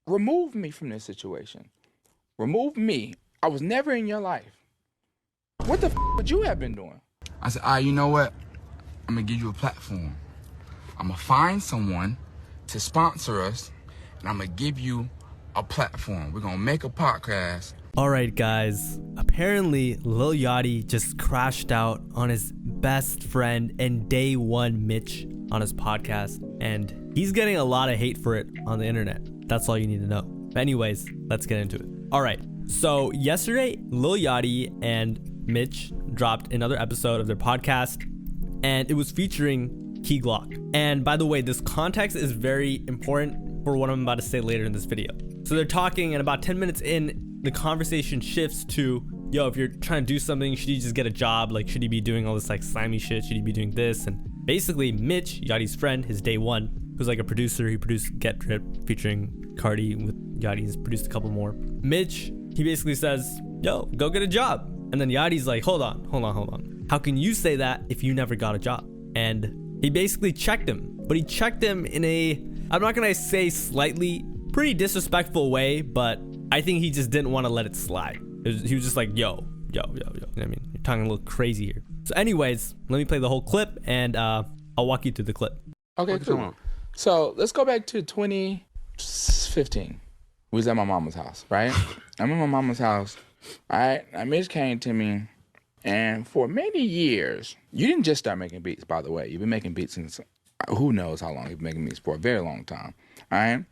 remove me from this situation. Remove me. I was never in your life. What the would you have been doing? I said, all right, you know what? I'm going to give you a platform. I'm going to find someone to sponsor us, and I'm going to give you a platform. We're going to make a podcast. All right, guys. Apparently, Lil Yachty just crashed out on his best friend and day one Mitch on his podcast, and he's getting a lot of hate for it on the internet. That's all you need to know. But anyways, let's get into it. All right. So yesterday, Lil Yachty and Mitch dropped another episode of their podcast, and it was featuring Key Glock. And by the way, this context is very important for what I'm about to say later in this video. So they're talking, and about 10 minutes in, the conversation shifts to, yo, if you're trying to do something, should you just get a job? Like, should he be doing all this like slimy shit? Should he be doing this? And basically, Mitch, Yachty's friend, his day one, who's like a producer, he produced Get Drip featuring Cardi with Yachty. He's produced a couple more. Mitch, he basically says, yo, go get a job. And then Yachty's like, hold on. How can you say that if you never got a job? And he basically checked him, but he checked him in a, I'm not gonna say slightly, pretty disrespectful way, but I think he just didn't want to let it slide. He was just like, yo. I mean, you're talking a little crazy here. So anyways, let me play the whole clip, and I'll walk you through the clip. Okay, cool. So let's go back to 2015. We was at my mama's house, right? I'm in my mama's house. All right, and Mitch came to me, and for many years, you didn't just start making beats, by the way. You've been making beats since who knows how long you've been making beats for, a very long time. All right?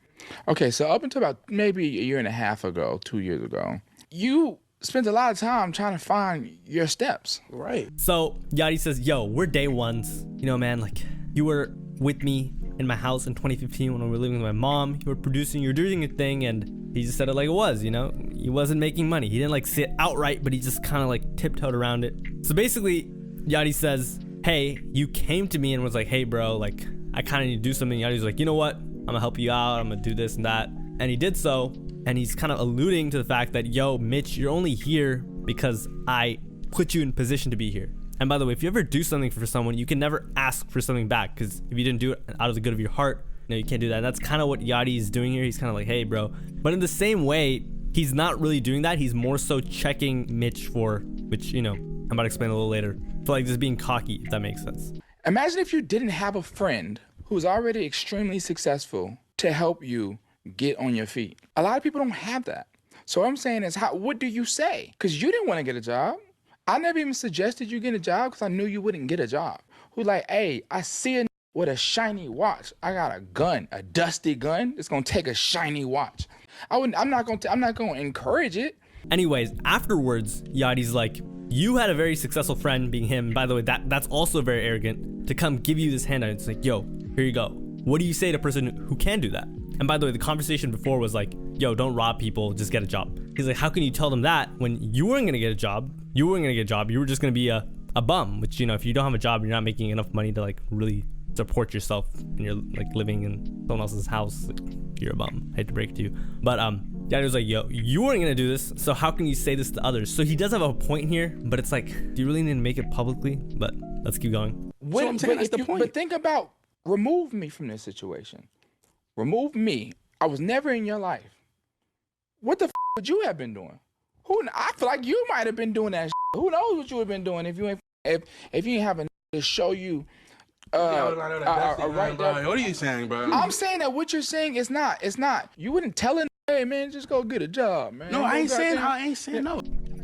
Okay, so up until about maybe a year and a half ago, 2 years ago, you spent a lot of time trying to find your steps. Right. So Yachty says, yo, we're day ones. You know, man, like, you were with me in my house in 2015 when we were living with my mom. You were producing, you were doing your thing, and he just said it like it was, you know? He wasn't making money. He didn't like say it outright, but he just kind of like tiptoed around it. So basically, Yachty says, hey, you came to me and was like, hey, bro, like, I kind of need to do something. Yachty's like, you know what? I'm gonna help you out. I'm gonna do this and that. And he did so. And he's kind of alluding to the fact that, yo, Mitch, you're only here because I put you in position to be here. And by the way, if you ever do something for someone, you can never ask for something back, because if you didn't do it out of the good of your heart, you know, you can't do that. And that's kind of what Yachty is doing here. He's kind of like, hey, bro. But in the same way, he's not really doing that. He's more so checking Mitch for, which, you know, I'm about to explain a little later, for like just being cocky, if that makes sense. Imagine if you didn't have a friend who's already extremely successful to help you get on your feet. A lot of people don't have that. So what I'm saying is, what do you say? Because you didn't want to get a job. I never even suggested you get a job because I knew you wouldn't get a job. Who's like, hey, I see a with a shiny watch. I got a gun, a dusty gun. It's gonna take a shiny watch. I'm not gonna encourage it. Anyways, afterwards, Yachty's like, you had a very successful friend, being him. By the way, that's also very arrogant, to come give you this handout. It's like, yo, here you go. What do you say to a person who can do that? And by the way, the conversation before was like, yo, don't rob people, just get a job. He's like, how can you tell them that when you weren't gonna get a job? You weren't gonna get a job. You were just gonna be a bum, which, you know, if you don't have a job, you're not making enough money to like really support yourself, and you're like living in someone else's house, like, you're a bum. I hate to break it to you. But Yachty was like, yo, you weren't gonna do this, so how can you say this to others? So he does have a point here, but it's like, do you really need to make it publicly? But let's keep going. But think about, remove me from this situation. Remove me. I was never in your life. What the would you have been doing? I feel like you might have been doing that. Who knows what you would have been doing if you didn't have a to show you. Right there. What are you saying, bro? I'm saying that what you're saying is not. It's not. You wouldn't tell him, hey man, just go get a job, man. No, I ain't saying no.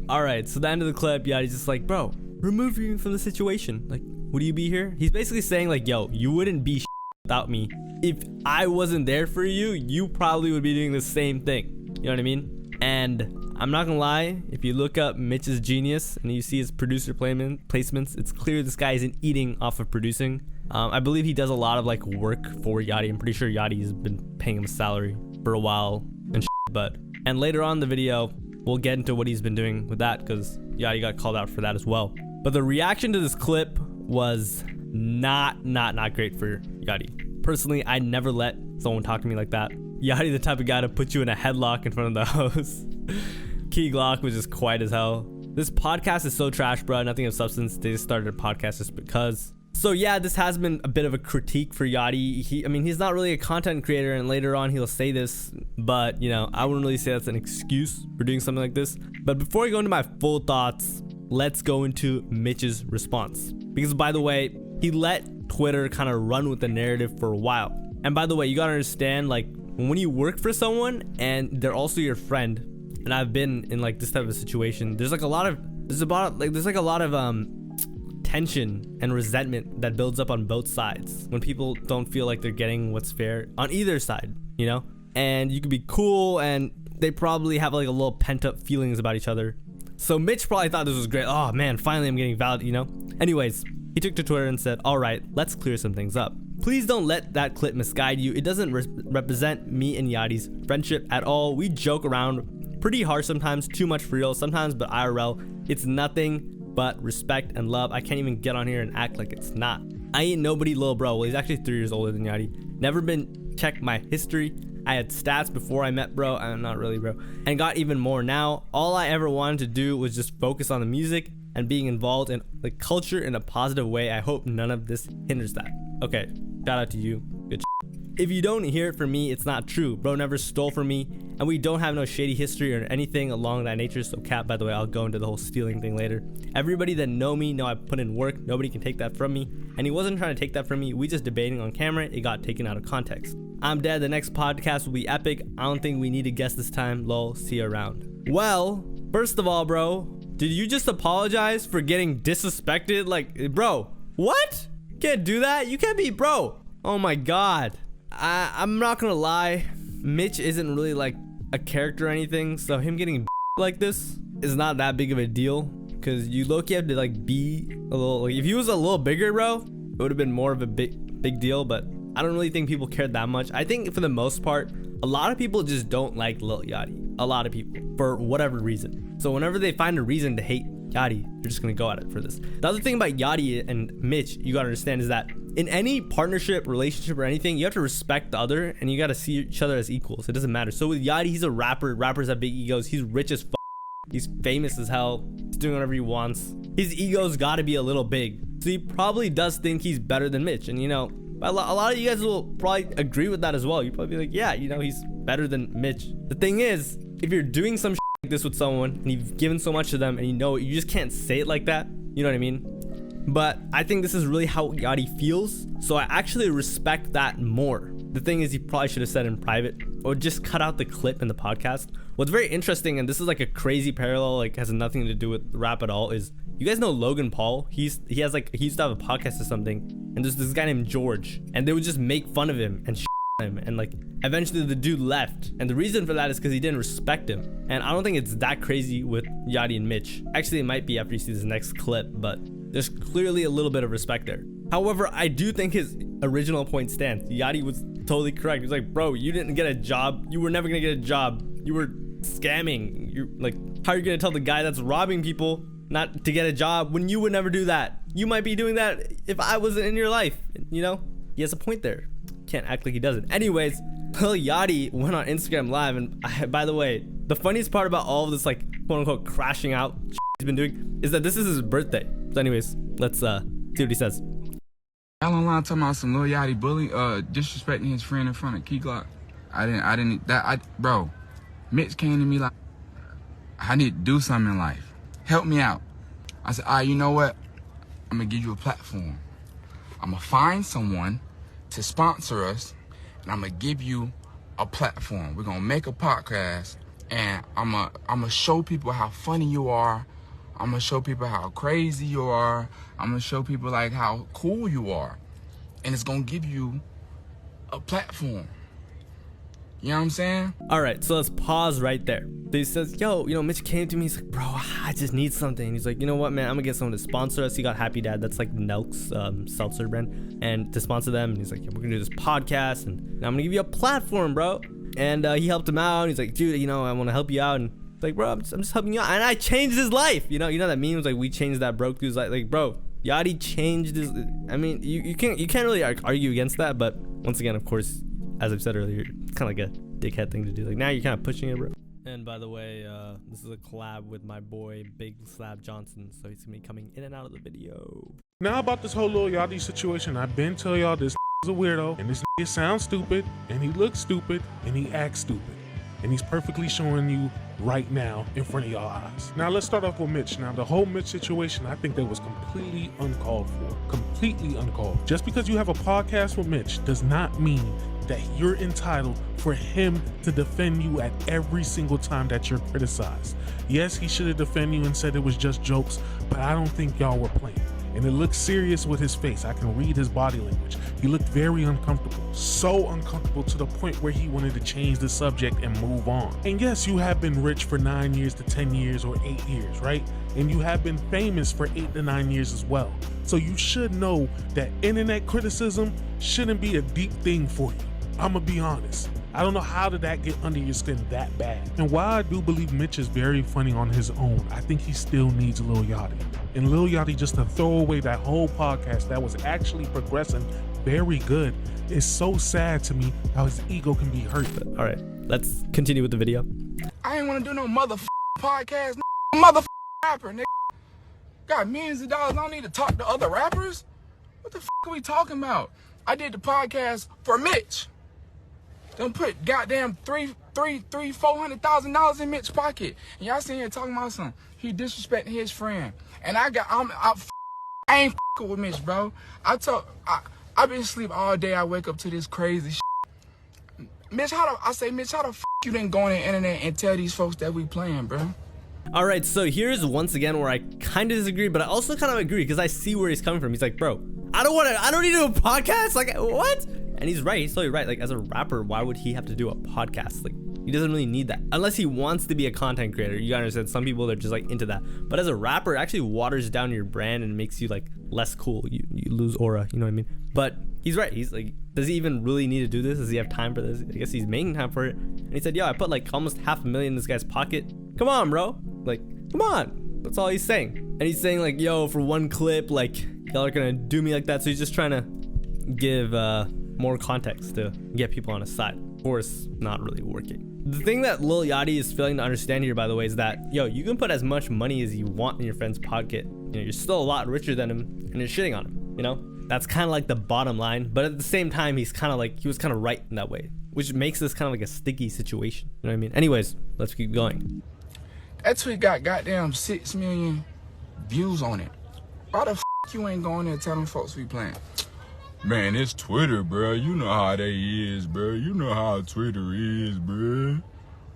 All right, so the end of the clip, Yachty's just like, bro, remove you from the situation. Like, would you be here? He's basically saying like, yo, you wouldn't be without me. If I wasn't there for you, you probably would be doing the same thing. You know what I mean? And I'm not gonna lie, if you look up Mitch's genius and you see his producer placements, it's clear this guy isn't eating off of producing. I believe he does a lot of like work for Yachty. I'm pretty sure Yachty's been paying him a salary for a while and later on in the video, we'll get into what he's been doing with that, because Yachty got called out for that as well. But the reaction to this clip was not great for Yachty. Personally, I never let someone talk to me like that. Yachty, the type of guy to put you in a headlock in front of the host. Key Glock was just quiet as hell. This podcast is so trash, bro. Nothing of substance. They just started a podcast just because. So yeah, this has been a bit of a critique for Yachty. He's not really a content creator, and later on he'll say this, but you know, I wouldn't really say that's an excuse for doing something like this. But before I go into my full thoughts, let's go into Mitch's response. Because by the way, he let Twitter kind of run with the narrative for a while. And by the way, you gotta understand, like, when you work for someone and they're also your friend, and I've been in like this type of situation, there's a lot of tension and resentment that builds up on both sides when people don't feel like they're getting what's fair on either side, you know? And you could be cool, and they probably have like a little pent up feelings about each other. So Mitch probably thought this was great. Oh man, finally I'm getting valid, you know? Anyways, he took to Twitter and said, all right, let's clear some things up. Please don't let that clip misguide you. It doesn't represent me and Yachty's friendship at all. We joke around pretty hard sometimes, too much for real sometimes, but IRL, it's nothing but respect and love. I can't even get on here and act like it's not. I ain't nobody little bro. Well, he's actually 3 years older than Yachty. Never been checked my history. I had stats before I met bro. I'm not really bro. And got even more now. All I ever wanted to do was just focus on the music and being involved in the culture in a positive way. I hope none of this hinders that. Okay, shout out to you. Good shit. If you don't hear it from me, it's not true. Bro never stole from me, and we don't have no shady history or anything along that nature. So cap, by the way, I'll go into the whole stealing thing later. Everybody that know me know I put in work. Nobody can take that from me, and he wasn't trying to take that from me. We just debating on camera. It got taken out of context. I'm dead. The next podcast will be epic. I don't think we need a guest this time. Lol, see you around. Well, first of all, bro, did you just apologize for getting disrespected? Like, bro, what? You can't do that. You can't be, bro. Oh my god. I'm not gonna lie, Mitch isn't really like a character or anything, so him getting like this is not that big of a deal, because you low-key have to like be a little, like, if he was a little bigger, bro, it would have been more of a big deal. But I don't really think people cared that much. I think for the most part, a lot of people just don't like Lil Yachty. A lot of people, for whatever reason. So whenever they find a reason to hate Yachty, they're just gonna go at it for this. The other thing about Yachty and Mitch, you gotta understand, is that in any partnership, relationship, or anything, you have to respect the other, and you gotta see each other as equals. It doesn't matter. So with Yachty, he's a rapper. Rappers have big egos. He's rich as f***. He's famous as hell. He's doing whatever he wants. His ego's gotta be a little big. So he probably does think he's better than Mitch. And you know, a lot of you guys will probably agree with that as well. You'd probably be like, yeah, you know, he's better than Mitch. The thing is, if you're doing some shit like this with someone, and you've given so much to them, and you know it, you just can't say it like that. You know what I mean? But I think this is really how Yachty feels, so I actually respect that more. The thing is, he probably should have said in private, or just cut out the clip in the podcast. What's very interesting, and this is like a crazy parallel, like has nothing to do with rap at all, is you guys know Logan Paul? He used to have a podcast or something, and there's this guy named George, and they would just make fun of him and him, and like eventually the dude left, and the reason for that is because he didn't respect him. And I don't think it's that crazy with Yachty and Mitch. Actually, it might be after you see this next clip, but there's clearly a little bit of respect there. However, I do think his original point stands. Yachty was totally correct. He's like, bro, you didn't get a job. You were never gonna get a job. You were scamming. You're like, how are you gonna tell the guy that's robbing people not to get a job when you would never do that? You might be doing that if I wasn't in your life. You know, he has a point there. Can't act like he doesn't. Anyways, Lil Yachty went on Instagram Live, and by the way, the funniest part about all of this, like, quote unquote crashing out he's been doing, is that this is his birthday. So anyways, let's see what he says. Y'all online talking about some Lil Yachty disrespecting his friend in front of Key Glock. Bro, Mitch came to me like, I need to do something in life. Help me out. I said, all right, you know what? I'm gonna give you a platform. I'm gonna find someone to sponsor us, and I'm gonna give you a platform. We're gonna make a podcast, and I'm gonna show people how funny you are. I'm gonna show people how crazy you are. I'm gonna show people like how cool you are, and it's gonna give you a platform. You know what I'm saying? All right, so let's pause right there. So he says, yo, you know, Mitch came to me. He's like, bro, I just need something. He's like, you know what, man? I'm gonna get someone to sponsor us. He got Happy Dad. That's like Nelk's seltzer brand. And to sponsor them. And he's like, yeah, we're gonna do this podcast, and I'm gonna give you a platform, bro. And he helped him out. And he's like, dude, you know, I wanna help you out. And like, bro, I'm just helping you out. And I changed his life. You know that meme was like, we changed that broke dude's life. Like, bro, Yachty changed his. I mean, you can't really argue against that. But once again, of course, as I've said earlier, it's kind of like a dickhead thing to do. Like, now you're kind of pushing it, bro. And by the way, this is a collab with my boy Big Slab Johnson, so he's gonna be coming in and out of the video. Now about this whole Lil Yachty situation, I've been telling y'all this is a weirdo, and this sounds stupid, and he looks stupid, and he acts stupid. And he's perfectly showing you right now in front of y'all eyes. Now let's start off with Mitch. Now the whole Mitch situation, I think that was completely uncalled for. Completely uncalled. Just because you have a podcast with Mitch does not mean that you're entitled for him to defend you at every single time that you're criticized. Yes, he should have defended you and said it was just jokes, but I don't think y'all were playing. And it looked serious with his face. I can read his body language. He looked very uncomfortable. So uncomfortable to the point where he wanted to change the subject and move on. And yes, you have been rich for 9 years to 10 years or 8 years, right? And you have been famous for 8 to 9 years as well. So you should know that internet criticism shouldn't be a deep thing for you. I'ma be honest. I don't know how did that get under your skin that bad. And while I do believe Mitch is very funny on his own, I think he still needs Lil Yachty. And Lil Yachty, just to throw away that whole podcast that was actually progressing very good, is so sad to me how his ego can be hurt. All right, let's continue with the video. I ain't want to do no podcast, motherfucking rapper, nigga. Got millions of dollars. I don't need to talk to other rappers. What the are we talking about? I did the podcast for Mitch. Don't put goddamn $400,000 in Mitch's pocket. And y'all sitting here talking about something. He disrespecting his friend. And I ain't with Mitch, bro. I've been asleep all day. I wake up to this crazy shit. Mitch, how the you didn't go on the internet and tell these folks that we playing, bro? All right, so here's once again where I kind of disagree, but I also kind of agree because I see where he's coming from. He's like, bro, I don't need to do a podcast. Like, what? And he's right. He's totally right. Like, as a rapper, why would he have to do a podcast? Like, he doesn't really need that unless he wants to be a content creator. You gotta understand, some people are just like into that. But as a rapper, it actually waters down your brand and makes you like less cool. You lose aura. You know what I mean? But he's right. He's like, does he even really need to do this? Does he have time for this? I guess he's making time for it. And he said, yo, I put like almost $500,000 in this guy's pocket. Come on, bro. Like, come on. That's all he's saying. And he's saying like, yo, for one clip, like, y'all are gonna do me like that. So he's just trying to give more context to get people on his side. Of course, not really working. The thing that Lil Yachty is failing to understand here, by the way, is that, yo, you can put as much money as you want in your friend's pocket. You know, you're still a lot richer than him, and you're shitting on him, you know? That's kind of like the bottom line. But at the same time, he was kind of right in that way, which makes this kind of like a sticky situation. You know what I mean? Anyways, let's keep going. That tweet got goddamn 6 million views on it. Why the you ain't going there telling folks we playing? Man, it's Twitter, bro. You know how they is, bro. You know how Twitter is, bro.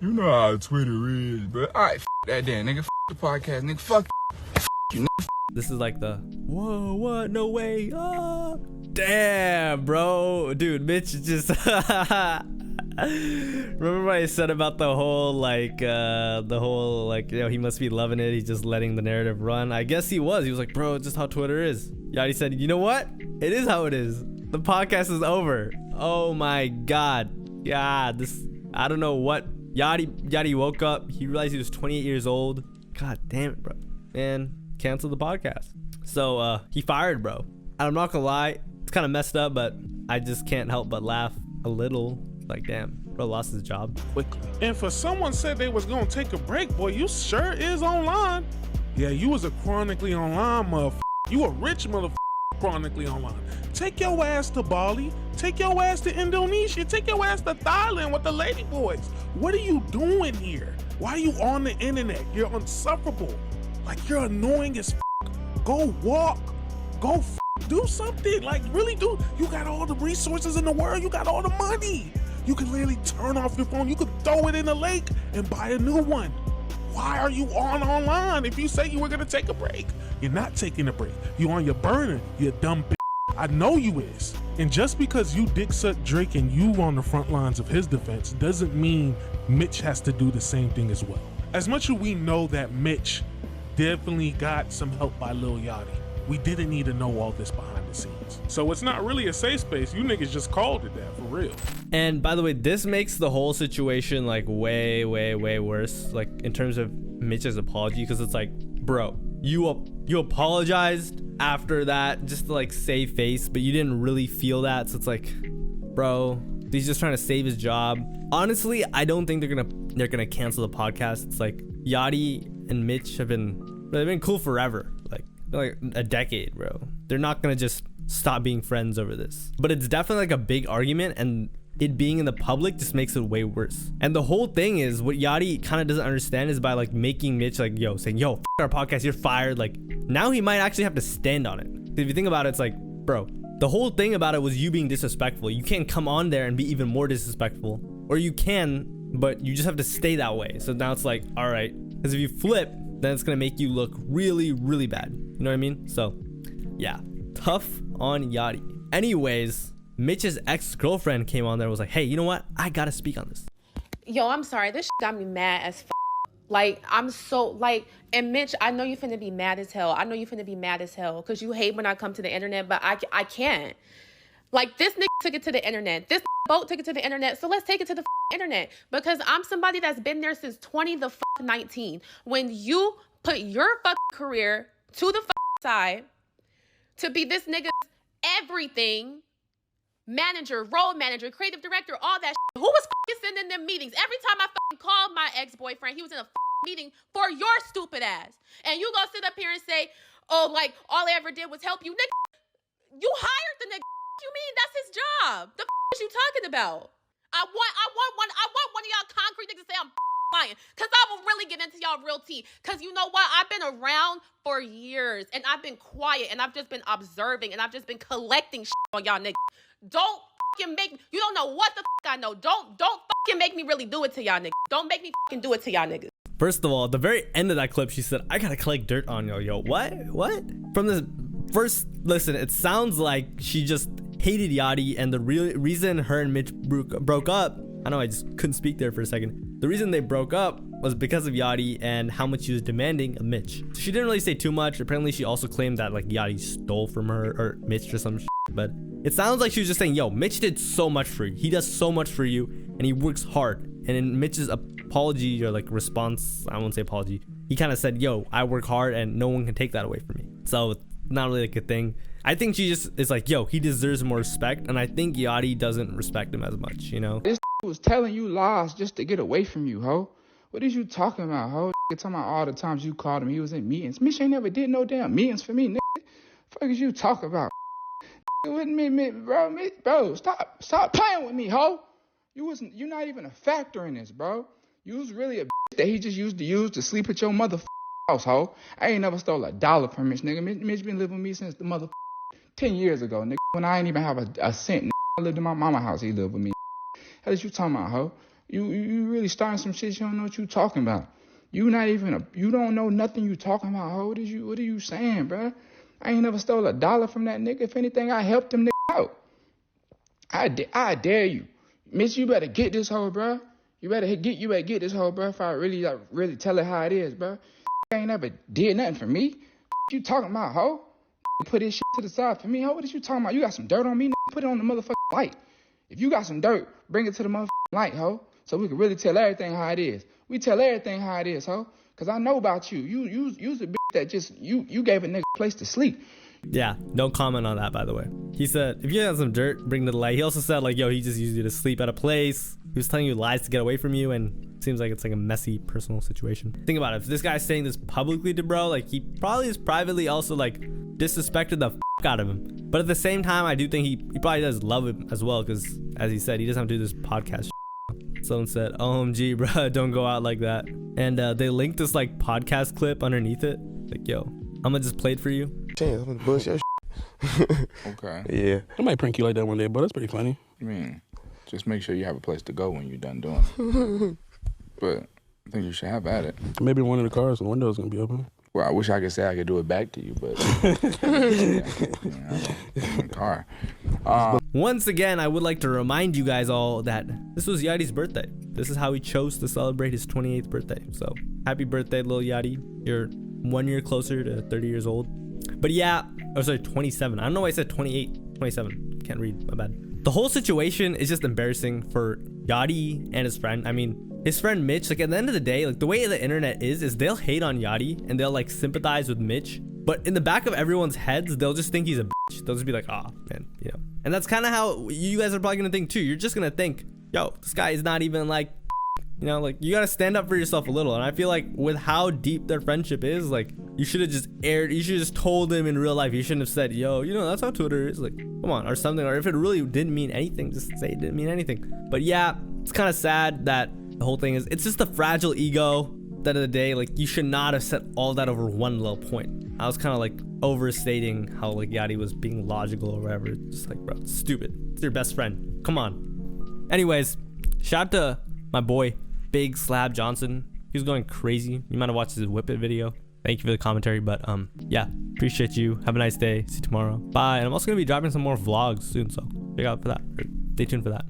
You know how Twitter is, bro. All right, that then, nigga. The podcast, nigga. Fuck you, nigga. This is like the, whoa, what? No way. Oh. Damn, bro. Dude, Mitch just... Remember what I said about the whole, like, you know, he must be loving it. He's just letting the narrative run. I guess he was. He was like, bro, it's just how Twitter is. Yachty said, you know what? It is how it is. The podcast is over. Oh my God. Yeah, I don't know what. Yachty woke up. He realized he was 28 years old. God damn it, bro. Man, cancel the podcast. So, he fired, bro. And I'm not gonna lie. It's kind of messed up, but I just can't help but laugh a little. Like, damn, bro lost his job quickly. And for someone said they was gonna take a break, boy, you sure is online. Yeah, you was a chronically online motherfucker. You a rich motherfucker chronically online. Take your ass to Bali. Take your ass to Indonesia. Take your ass to Thailand with the lady boys. What are you doing here? Why are you on the internet? You're insufferable. Like, you're annoying as Go walk. Go do something. Like, really do. You got all the resources in the world. You got all the money. You can literally turn off your phone. You could throw it in the lake and buy a new one. Why are you online if you say you were gonna take a break? You're not taking a break. You on your burner, you dumb bitch. I know you is. And just because you dick suck Drake and you on the front lines of his defense doesn't mean Mitch has to do the same thing as well. As much as we know that Mitch definitely got some help by Lil Yachty, we didn't need to know all this behind the scenes. So it's not really a safe space. You niggas just called it that, for real. And by the way, this makes the whole situation like way, way, way worse. Like, in terms of Mitch's apology, because it's like, bro, you apologized after that just to like save face, but you didn't really feel that. So it's like, bro, he's just trying to save his job. Honestly, I don't think they're gonna cancel the podcast. It's like Yachty and Mitch they've been cool forever. Like a decade, bro. they're not gonna just stop being friends over this. But it's definitely like a big argument, and it being in the public just makes it way worse. And the whole thing is, what Yachty kind of doesn't understand is by like making Mitch like, yo, saying, yo, our podcast, you're fired. Like, now he might actually have to stand on it. If you think about it, it's like, bro, the whole thing about it was you being disrespectful. You can't come on there and be even more disrespectful, or you can, but you just have to stay that way. So now it's like, all right, because if you flip, then it's gonna make you look really, really bad. You know what I mean? So yeah, tough on Yachty. Anyways, Mitch's ex-girlfriend came on there and was like, hey, you know what? I gotta speak on this. Yo, I'm sorry. This got me mad as f. Like, I'm so, like, and Mitch, I know you finna be mad as hell. I know you finna be mad as hell because you hate when I come to the internet, but I can't. Like, this nigga took it to the internet. This boat took it to the internet, so let's take it to the internet, because I'm somebody that's been there since 2019. When you put your career to the side to be this nigga's everything, manager, role manager, creative director, all that shit. Who was sending them meetings? Every time I called my ex-boyfriend, he was in a meeting for your stupid ass. And you gonna sit up here and say, oh, like, all I ever did was help you. Nigga, you hired the nigga. You mean that's his job? The is you talking about? I want one of y'all concrete niggas to say I'm lying, because I will really get into y'all real tea. Because you know what? I've been around for years, and I've been quiet, and I've just been observing, and I've just been collecting shit on y'all niggas. Don't fucking make, you don't know what the I know. Don't fucking make me really do it to y'all niggas. Don't make me fucking do it to y'all niggas. First of all, at the very end of that clip, she said, I gotta collect dirt on y'all. Yo, what? From the first listen, it sounds like she just hated Yachty, and the real reason her and Mitch broke up, I know I just couldn't speak there for a second. The reason they broke up was because of Yachty and how much she was demanding of Mitch. So she didn't really say too much. Apparently, she also claimed that like Yachty stole from her or Mitch or some shit. But it sounds like she was just saying, yo, Mitch did so much for you. He does so much for you, and he works hard. And in Mitch's apology or like response, I won't say apology, he kind of said, yo, I work hard and no one can take that away from me. So it's not really like a thing. I think she just is like, yo, he deserves more respect, and I think Yachty doesn't respect him as much, you know? This was telling you lies just to get away from you, ho. What is you talking about, ho? Talking about all the times you called him, he was in meetings. Mitch ain't never did no damn meetings for me, nigga. Fuck is you talking about? With me, bro, stop playing with me, ho. You're not even a factor in this, bro. You was really a that he just used to sleep at your motherfucking house, ho. I ain't never stole $1 from Mitch, nigga. Mitch been living with me since the motherfucking 10 years ago, nigga. When I ain't even have a cent, nigga. I lived in my mama's house, he lived with me. How is you talking about, ho? You really starting some shit you don't know what you talking about. You don't know nothing you talking about, ho. What are you saying, bro? I ain't never stole $1 from that nigga. If anything, I helped him nigga out. I dare you. Mitch, you better get this hoe, bro. You better get this hoe, bro, if I really tell it how it is, bro. I ain't never did nothing for me. You talking about, ho? Put this shit to the side for me, ho. What is you talking about? You got some dirt on me, nigga? Put it on the motherfucking light. If you got some dirt, bring it to the motherfucking light, ho. So we can really tell everything how it is. We tell everything how it is, ho. Cause I know about you. You's a bitch that just you gave a nigga a place to sleep. Yeah, don't comment on that, by the way. He said, if you have some dirt, bring it to the light. He also said, like, yo, he just used you to sleep at a place. He was telling you lies to get away from you, and it seems like it's like a messy personal situation. Think about it. If this guy's saying this publicly to bro, like, he probably is privately also, like, disrespected the out of him. But at the same time, I do think he probably does love him as well, because, as he said, he doesn't have to do this podcast. Someone said, OMG, bro, don't go out like that. And they linked this, like, podcast clip underneath it. Like, yo, I'm gonna just play it for you. I'm gonna bust your Okay. Yeah. I might prank you like that one day, but that's pretty funny. I mean, just make sure you have a place to go when you're done doing it. But I think you should have at it. Maybe one of the cars, the window's gonna be open. Well, I wish I could say I could do it back to you, but yeah, I'm in the car. Once again, I would like to remind you guys all that this was Yachty's birthday. This is how he chose to celebrate his 28th birthday. So happy birthday, Lil Yachty. You're 1 year closer to 30 years old. But yeah, oh sorry, 27. I don't know why I said 28, 27. Can't read, my bad. The whole situation is just embarrassing for Yachty and his friend. I mean, his friend Mitch, like at the end of the day, like the way the internet is they'll hate on Yachty and they'll like sympathize with Mitch. But in the back of everyone's heads, they'll just think he's a bitch. They'll just be like, oh man, you know. And that's kind of how you guys are probably gonna think too. You're just gonna think, yo, this guy is not even like, you You know, like, you gotta stand up for yourself a little. And I feel like with how deep their friendship is, like, you should have just told him in real life. You shouldn't have said, yo, you know, that's how Twitter is. Like, come on, or something. Or if it really didn't mean anything, just say it didn't mean anything. But yeah, it's kind of sad that the whole thing is, it's just a fragile ego. At the end of the day, like, you should not have said all that over one little point. I was kind of like overstating how like Yachty was being logical or whatever. Just like, bro, it's stupid. It's your best friend. Come on. Anyways, shout out to my boy, Big Slab Johnson. He was going crazy. You might have watched his Whip It video. Thank you for the commentary. But yeah, appreciate you. Have a nice day. See you tomorrow. Bye. And I'm also going to be dropping some more vlogs soon. So check out for that. Stay tuned for that.